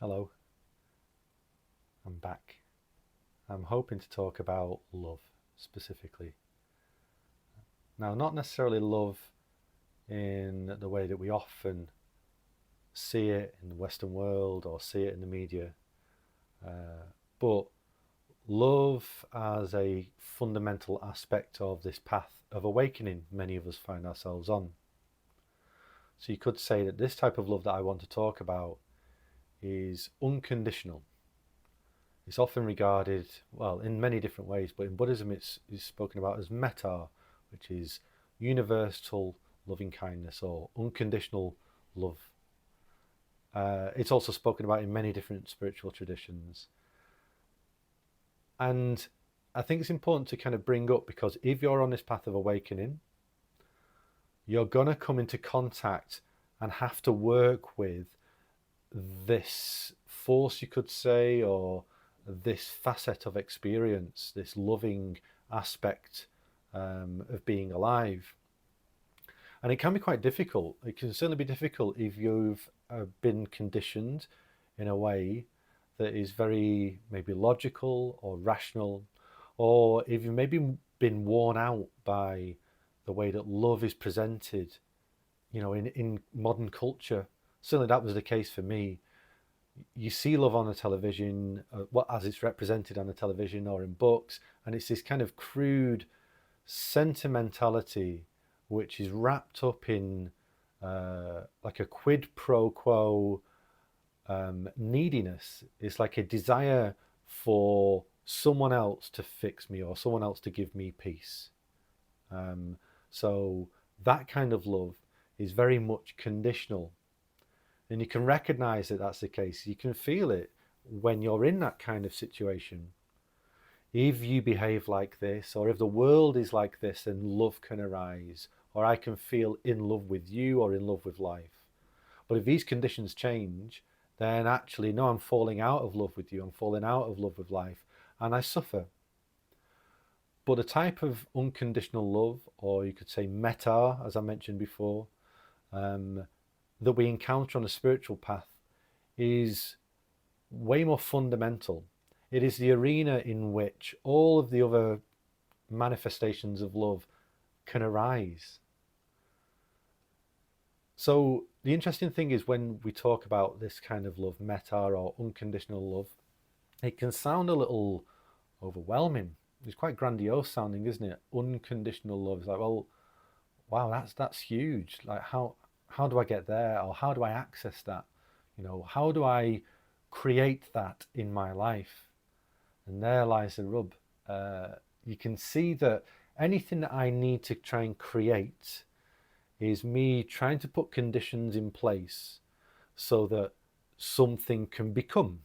Hello, I'm back. I'm hoping to talk about love specifically. Now, not necessarily love in the way that we often see it in the Western world or see it in the media, but love as a fundamental aspect of this path of awakening many of us find ourselves on. So you could say that this type of love that I want to talk about is unconditional. It's often regarded, well, in many different ways, but in Buddhism it's spoken about as metta, which is universal loving kindness or unconditional love. It's also spoken about in many different spiritual traditions. And I think it's important to kind of bring up, because if you're on this path of awakening, you're going to come into contact and have to work with this force, you could say, or this facet of experience, this loving aspect of being alive. And it can be quite difficult. It can certainly be difficult if you've been conditioned in a way that is very maybe logical or rational, or if you've maybe been worn out by the way that love is presented, in modern culture. Certainly that was the case for me. You see love on the television, as it's represented on the television or in books, and it's this kind of crude sentimentality which is wrapped up in like a quid pro quo neediness. It's like a desire for someone else to fix me or someone else to give me peace. So that kind of love is very much conditional. And you can recognize that that's the case. You can feel it when you're in that kind of situation. If you behave like this, or if the world is like this, then love can arise, or I can feel in love with you or in love with life. But if these conditions change, then actually, no, I'm falling out of love with you, I'm falling out of love with life, and I suffer. But a type of unconditional love, or you could say metta, as I mentioned before, that we encounter on a spiritual path is way more fundamental. It is the arena in which all of the other manifestations of love can arise. So the interesting thing is, when we talk about this kind of love, metta or unconditional love, it can sound a little overwhelming. It's quite grandiose sounding, isn't it? Unconditional love. It's like, well, wow, that's huge. Like, how do I get there, or how do I access that? How do I create that in my life? And there lies the rub. You can see that anything that I need to try and create is me trying to put conditions in place so that something can become,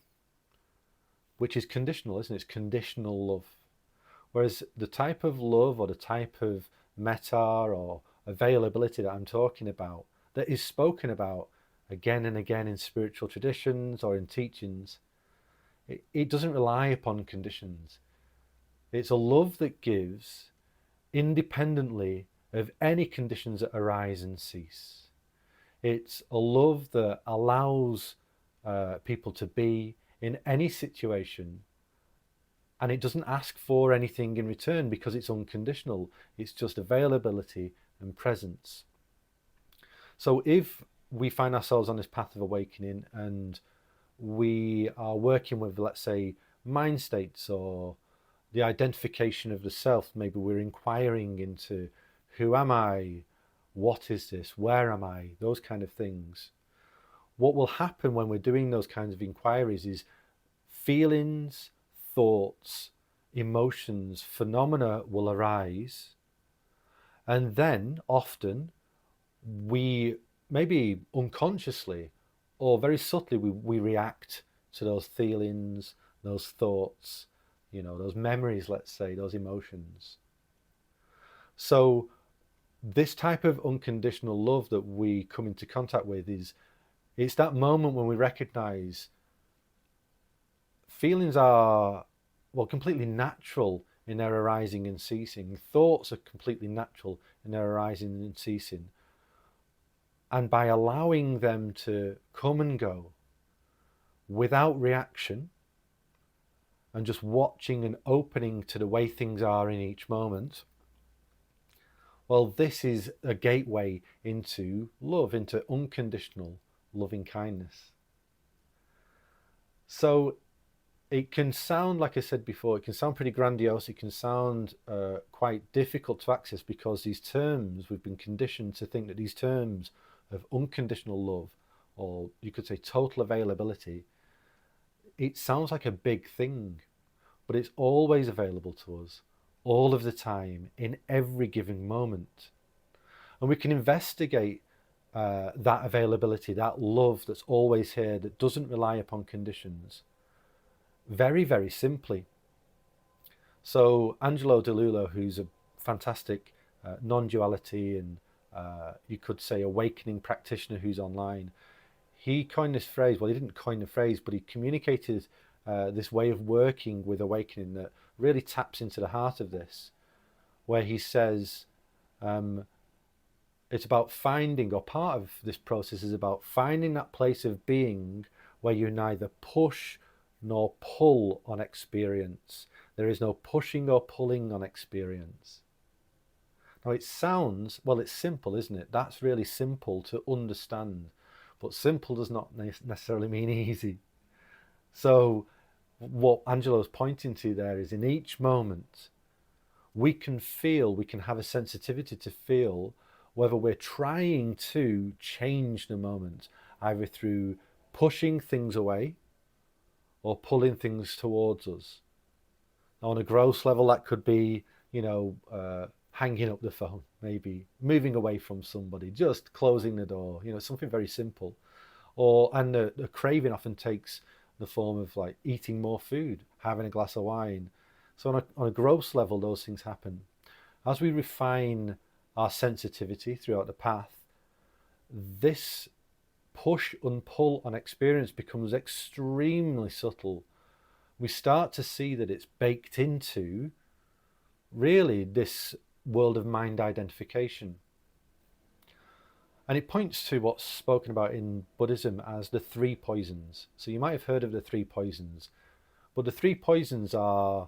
which is conditional, isn't it? It's conditional love. Whereas the type of love or the type of metta or availability that I'm talking about, that is spoken about again and again in spiritual traditions or in teachings, it doesn't rely upon conditions. It's a love that gives independently of any conditions that arise and cease. It's a love that allows people to be in any situation, and it doesn't ask for anything in return because it's unconditional. It's just availability and presence. So if we find ourselves on this path of awakening and we are working with, let's say, mind states or the identification of the self, maybe we're inquiring into who am I, what is this, where am I, those kind of things. What will happen when we're doing those kinds of inquiries is feelings, thoughts, emotions, phenomena will arise, and then often we, maybe unconsciously or very subtly, we react to those feelings, those thoughts, those memories, let's say, those emotions. So this type of unconditional love that we come into contact with it's that moment when we recognize feelings are, well, completely natural in their arising and ceasing. Thoughts are completely natural in their arising and ceasing. And by allowing them to come and go, without reaction, and just watching and opening to the way things are in each moment, well, this is a gateway into love, into unconditional loving kindness. So it can sound, like I said before, it can sound pretty grandiose. It can sound quite difficult to access, because these terms, we've been conditioned to think that these terms of unconditional love, or you could say total availability, it sounds like a big thing, but it's always available to us, all of the time, in every given moment. And we can investigate that availability, that love that's always here, that doesn't rely upon conditions, very, very simply. So Angelo Delulo, who's a fantastic non-duality and you could say awakening practitioner who's online, he coined this phrase. Well, he didn't coin the phrase, but he communicated this way of working with awakening that really taps into the heart of this, where he says it's about finding, or part of this process is about finding that place of being where you neither push nor pull on experience. There is no pushing or pulling on experience. Now it sounds, well, it's simple, isn't it? That's really simple to understand, but simple does not necessarily mean easy. So what Angelo's pointing to there is, in each moment, we can feel, we can have a sensitivity to feel whether we're trying to change the moment, either through pushing things away or pulling things towards us. On a gross level, that could be, hanging up the phone, maybe moving away from somebody, just closing the door, something very simple. And the craving often takes the form of like eating more food, having a glass of wine. So on a gross level, those things happen. As we refine our sensitivity throughout the path, this push and pull on experience becomes extremely subtle. We start to see that it's baked into really this world of mind identification. And it points to what's spoken about in Buddhism as the three poisons. So you might have heard of the three poisons, but the three poisons are,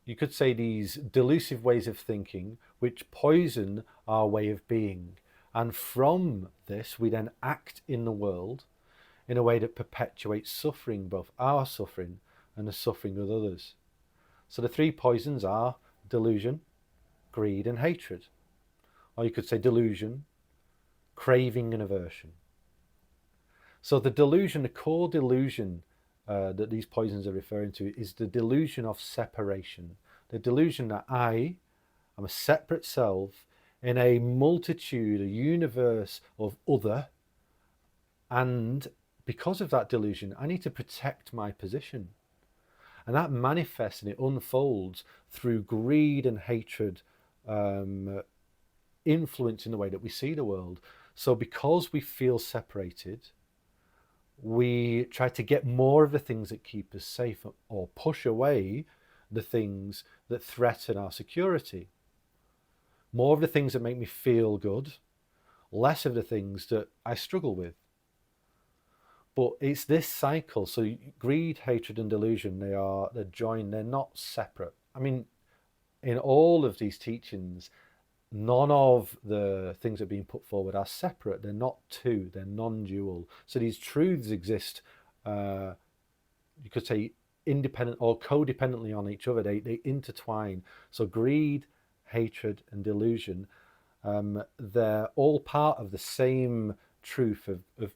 you could say, these delusive ways of thinking which poison our way of being. And from this, we then act in the world in a way that perpetuates suffering, both our suffering and the suffering of others. So the three poisons are delusion, greed, and hatred. Or you could say delusion, craving, and aversion. So the delusion, the core delusion that these poisons are referring to, is the delusion of separation. The delusion that I am a separate self in a multitude, a universe of other, and because of that delusion, I need to protect my position. And that manifests and it unfolds through greed and hatred, influencing the way that we see the world. So because we feel separated, we try to get more of the things that keep us safe, or push away the things that threaten our security. More of the things that make me feel good, less of the things that I struggle with. But it's this cycle. So greed, hatred, and delusion, they're joined, they're not separate. I mean, in all of these teachings, none of the things that are being put forward are separate. They're not two, they're non-dual. So these truths exist, you could say, independent or codependently on each other. They intertwine. So greed, hatred, and delusion, they're all part of the same truth of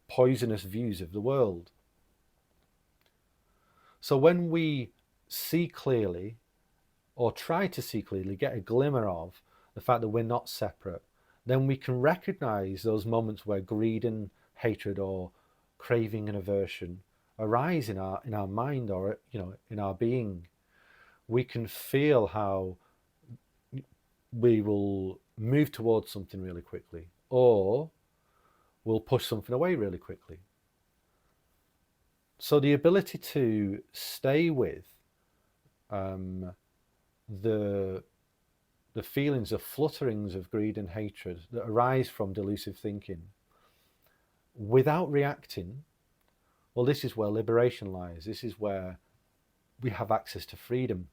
poisonous views of the world. So when we see clearly, or try to see clearly, get a glimmer of the fact that we're not separate, then we can recognize those moments where greed and hatred, or craving and aversion, arise in our mind, or in our being. We can feel how we will move towards something really quickly, or we'll push something away really quickly. So the ability to stay with the feelings, the flutterings of greed and hatred that arise from delusive thinking, without reacting, Well, this is where liberation lies. This is where we have access to freedom.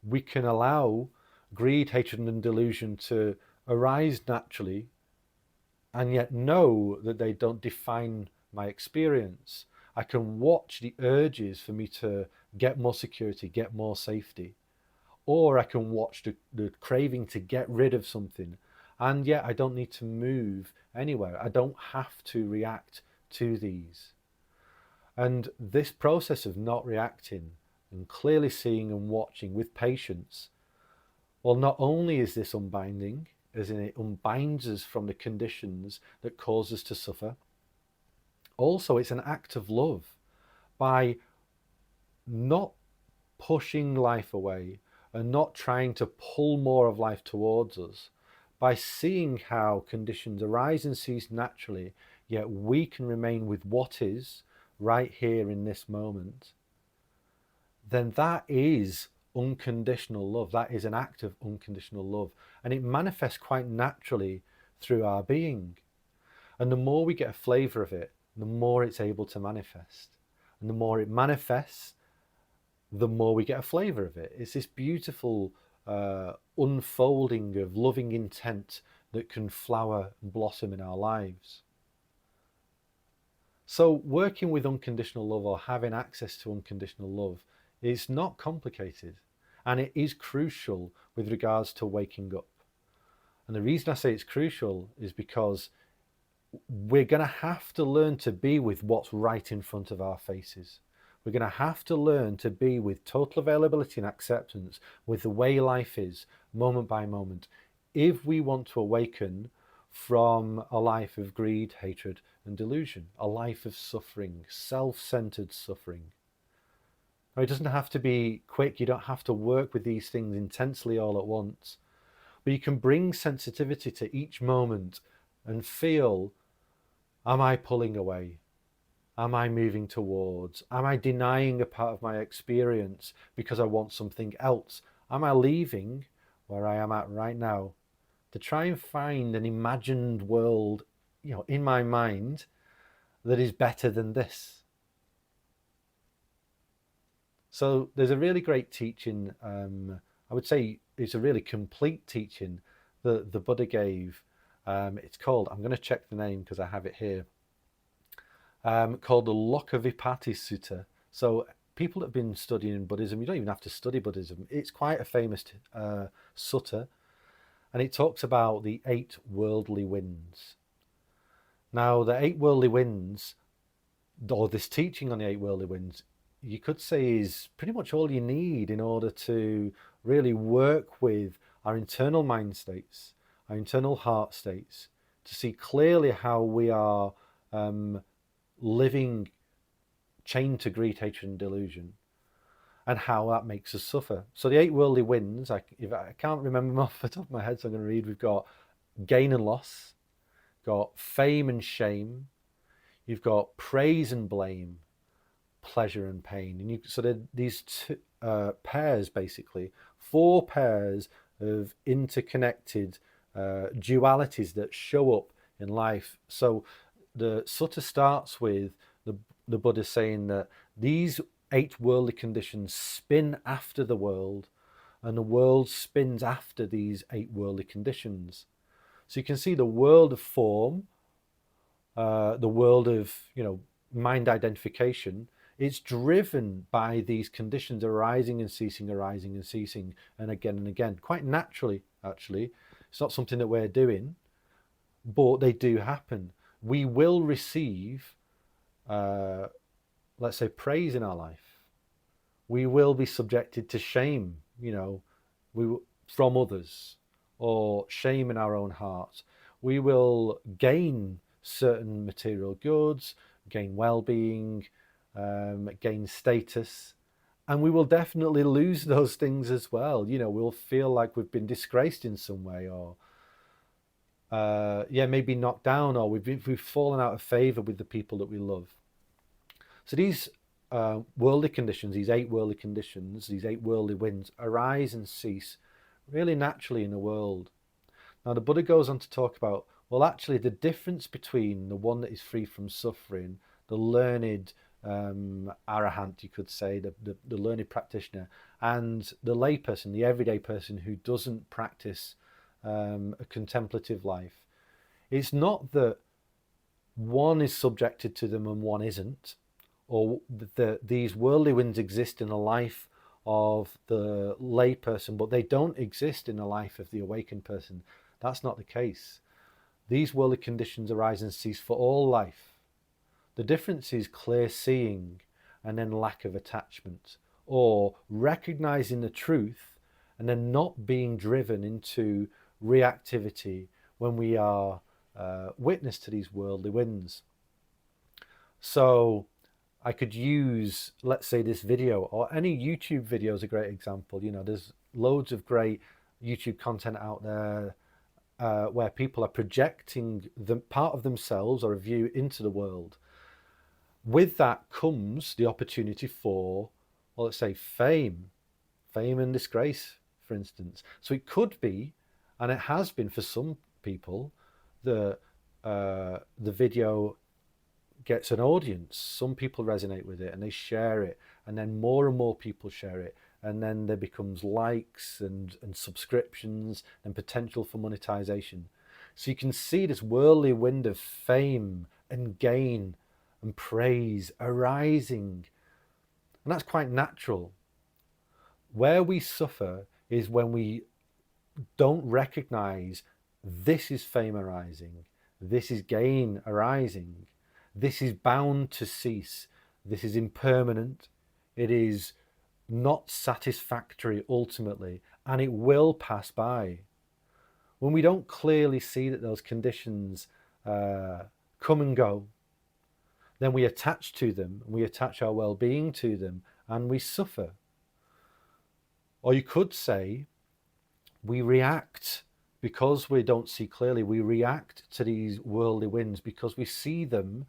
We can allow greed, hatred, and delusion to arise naturally, and yet know that they don't define my experience. I can watch the urges for me to get more security, get more safety, or I can watch the craving to get rid of something. And yet I don't need to move anywhere. I don't have to react to these. And this process of not reacting and clearly seeing and watching with patience, well, not only is this unbinding, as in it unbinds us from the conditions that cause us to suffer, also it's an act of love by not pushing life away and not trying to pull more of life towards us, by seeing how conditions arise and cease naturally, yet we can remain with what is right here in this moment, then that is unconditional love. That is an act of unconditional love. And it manifests quite naturally through our being. And the more we get a flavour of it, the more it's able to manifest. And the more it manifests, the more we get a flavour of it. It's this beautiful unfolding of loving intent that can flower and blossom in our lives. So working with unconditional love, or having access to unconditional love, is not complicated, and it is crucial with regards to waking up. And the reason I say it's crucial is because we're going to have to learn to be with what's right in front of our faces. We're going to have to learn to be with total availability and acceptance with the way life is, moment by moment, if we want to awaken from a life of greed, hatred, and delusion, a life of suffering, self-centered suffering. Now, it doesn't have to be quick. You don't have to work with these things intensely all at once, but you can bring sensitivity to each moment and feel, am I pulling away? Am I moving towards? Am I denying a part of my experience because I want something else? Am I leaving where I am at right now to try and find an imagined world, in my mind that is better than this? So there's a really great teaching, I would say it's a really complete teaching that the Buddha gave. It's called, I'm going to check the name because I have it here, called the Lokavipatti Sutta. So people that have been studying Buddhism, you don't even have to study Buddhism. It's quite a famous sutta, and it talks about the 8 worldly winds. Now, the 8 worldly winds, or this teaching on the 8 worldly winds, you could say is pretty much all you need in order to really work with our internal mind states, our internal heart states, to see clearly how we are living chained to greed, hatred, and delusion, and how that makes us suffer. So the 8 worldly winds, if I can't remember them off the top of my head, so I'm going to read. We've got gain and loss, got fame and shame, you've got praise and blame, pleasure and pain. And so these two pairs, basically 4 pairs of interconnected dualities that show up in life. So the sutta starts with the Buddha saying that these 8 worldly conditions spin after the world, and the world spins after these 8 worldly conditions. So you can see the world of form, the world of mind identification. It's driven by these conditions arising and ceasing, and again, quite naturally, actually. It's not something that we're doing, but they do happen. We will receive, let's say, praise in our life. We will be subjected to shame, from others, or shame in our own heart. We will gain certain material goods, gain well-being, gain status, and we will definitely lose those things as well. We'll feel like we've been disgraced in some way, or maybe knocked down, or we've fallen out of favor with the people that we love. So these worldly conditions, these 8 worldly conditions, these 8 worldly winds arise and cease really naturally in the world. Now the Buddha goes on to talk about, well, actually the difference between the one that is free from suffering, the learned arahant, you could say, the learned practitioner, and the layperson, the everyday person who doesn't practice a contemplative life. It's not that one is subjected to them and one isn't, or that these worldly winds exist in the life of the layperson, but they don't exist in the life of the awakened person. That's not the case. These worldly conditions arise and cease for all life. The difference is clear seeing and then lack of attachment, or recognizing the truth and then not being driven into reactivity when we are witness to these worldly winds. So I could use, let's say, this video, or any YouTube video is a great example. You know, there's loads of great YouTube content out there where people are projecting the part of themselves or a view into the world. With that comes the opportunity for, well, let's say, fame and disgrace, for instance. So it could be, and it has been for some people, the video gets an audience. Some people resonate with it and they share it, and then more and more people share it, and then there becomes likes and subscriptions and potential for monetization. So you can see this whirly wind of fame and gain and praise arising, and that's quite natural. Where we suffer is when we don't recognize this is fame arising, this is gain arising, this is bound to cease, this is impermanent, it is not satisfactory ultimately, and it will pass by. When we don't clearly see that those conditions come and go, then we attach to them, we attach our well-being to them, and we suffer. Or you could say we react, because we don't see clearly, we react to these worldly winds because we see them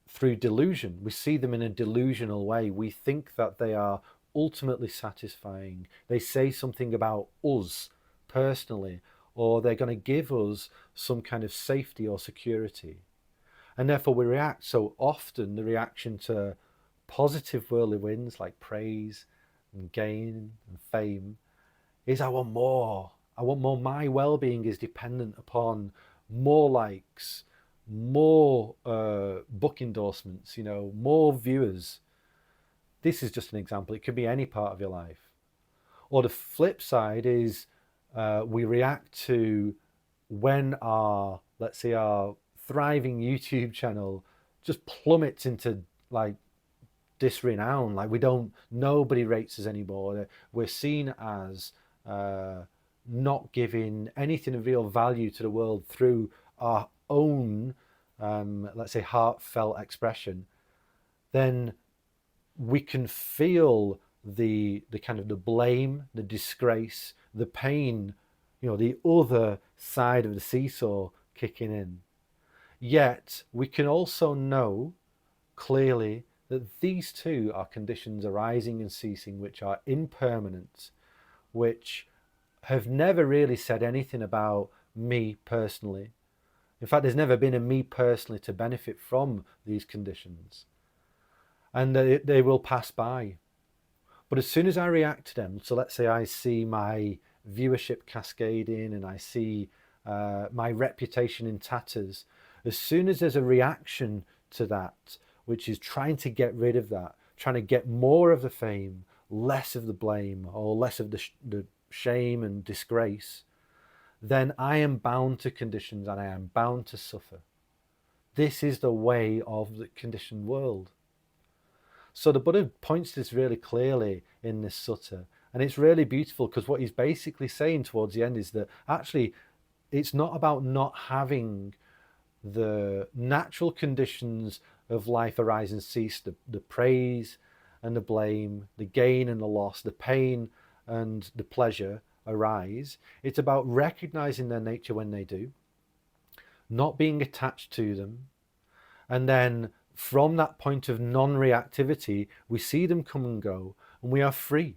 through delusion. We see them in a delusional way. We think that they are ultimately satisfying. They say something about us personally, or they're going to give us some kind of safety or security. And therefore we react. So often the reaction to positive worldly winds like praise and gain and fame is, I want more. I want more. My well-being is dependent upon more likes, more book endorsements, more viewers. This is just an example. It could be any part of your life. Or the flip side is we react to when our, let's say, our thriving YouTube channel just plummets into like disrenown. Like nobody rates us anymore. We're seen as not giving anything of real value to the world through our own, let's say, heartfelt expression. Then we can feel the kind of the blame, the disgrace, the pain, the other side of the seesaw kicking in. Yet we can also know clearly that these two are conditions arising and ceasing, which are impermanent, which have never really said anything about me personally. In fact, there's never been a me personally to benefit from these conditions. And they will pass by. But as soon as I react to them, so let's say I see my viewership cascading and I see my reputation in tatters, as soon as there's a reaction to that, which is trying to get rid of that, trying to get more of the fame, less of the blame, or less of the shame and disgrace, then I am bound to conditions and I am bound to suffer. This is the way of the conditioned world. So the Buddha points this really clearly in this sutta, and it's really beautiful because what he's basically saying towards the end is that actually it's not about not having the natural conditions of life arise and cease, the praise and the blame, the gain and the loss, the pain and the pleasure arise. It's about recognizing their nature when they do, not being attached to them, and then from that point of non-reactivity, we see them come and go, and we are free.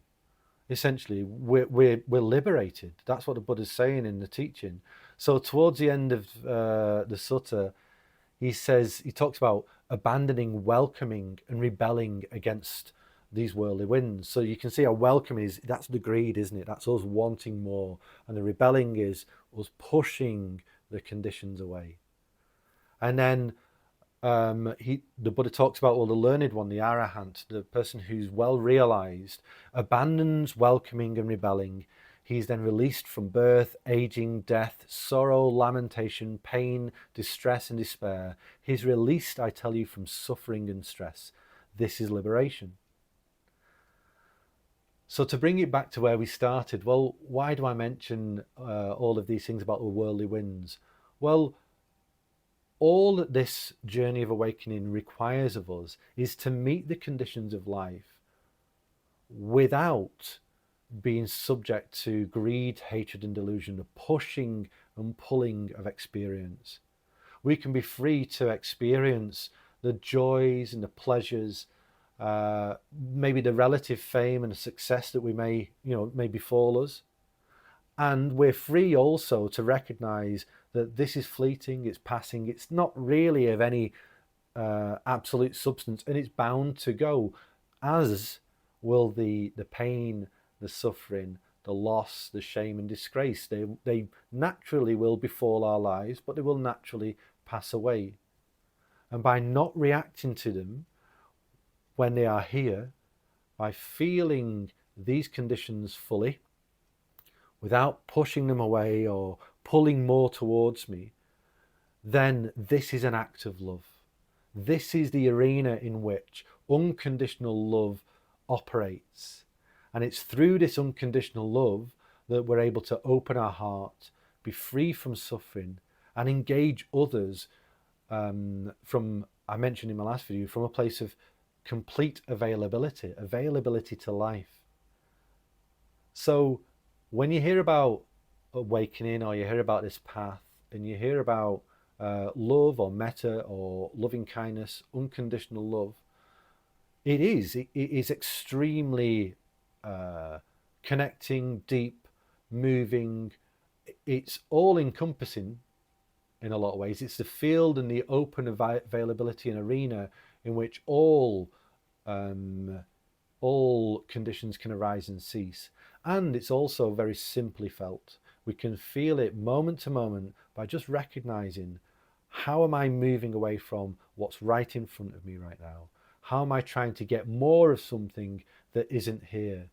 Essentially, we're liberated. That's what the Buddha's saying in the teaching. So towards the end of the sutta, He talks about abandoning, welcoming, and rebelling against these worldly winds. So you can see how welcoming is, that's the greed, isn't it? That's us wanting more. And the rebelling is us pushing the conditions away. And then the Buddha talks about, well, the learned one, the arahant, the person who's well realized, abandons welcoming and rebelling. He's then released from birth, aging, death, sorrow, lamentation, pain, distress, and despair. He's released, I tell you, from suffering and stress. This is liberation. So to bring it back to where we started, well, why do I mention all of these things about the worldly winds? Well, all that this journey of awakening requires of us is to meet the conditions of life without being subject to greed, hatred, and delusion, the pushing and pulling of experience. We can be free to experience the joys and the pleasures, maybe the relative fame and the success that we may befall us. And we're free also to recognize that this is fleeting, it's passing, it's not really of any absolute substance, and it's bound to go, as will the pain, the suffering, the loss, the shame and disgrace. They naturally will befall our lives, but they will naturally pass away. And by not reacting to them when they are here, by feeling these conditions fully, without pushing them away or pulling more towards me, then this is an act of love. This is the arena in which unconditional love operates. And it's through this unconditional love that we're able to open our heart, be free from suffering, and engage others from, I mentioned in my last video, from a place of complete availability to life. So when you hear about awakening, or you hear about this path, and you hear about love or metta or loving kindness, unconditional love, it is extremely connecting, deep, moving. It's all encompassing in a lot of ways. It's the field and the open availability and arena in which all conditions can arise and cease. And it's also very simply felt. We can feel it moment to moment by just recognizing, how am I moving away from what's right in front of me right now? How am I trying to get more of something that isn't here?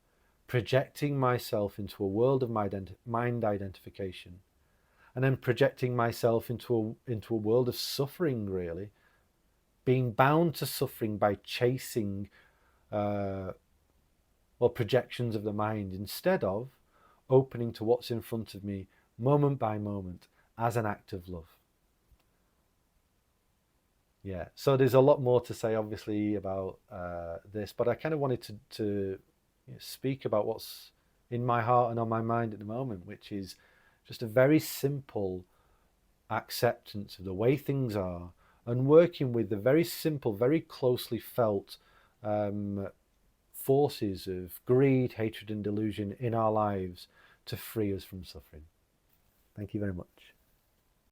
Projecting myself into a world of mind identification, and then projecting myself into a world of suffering, really. Being bound to suffering by chasing projections of the mind, instead of opening to what's in front of me moment by moment as an act of love. Yeah, so there's a lot more to say, obviously, about this, but I kind of wanted to speak about what's in my heart and on my mind at the moment, which is just a very simple acceptance of the way things are, and working with the very simple, very closely felt forces of greed, hatred, and delusion in our lives to free us from suffering. Thank you very much.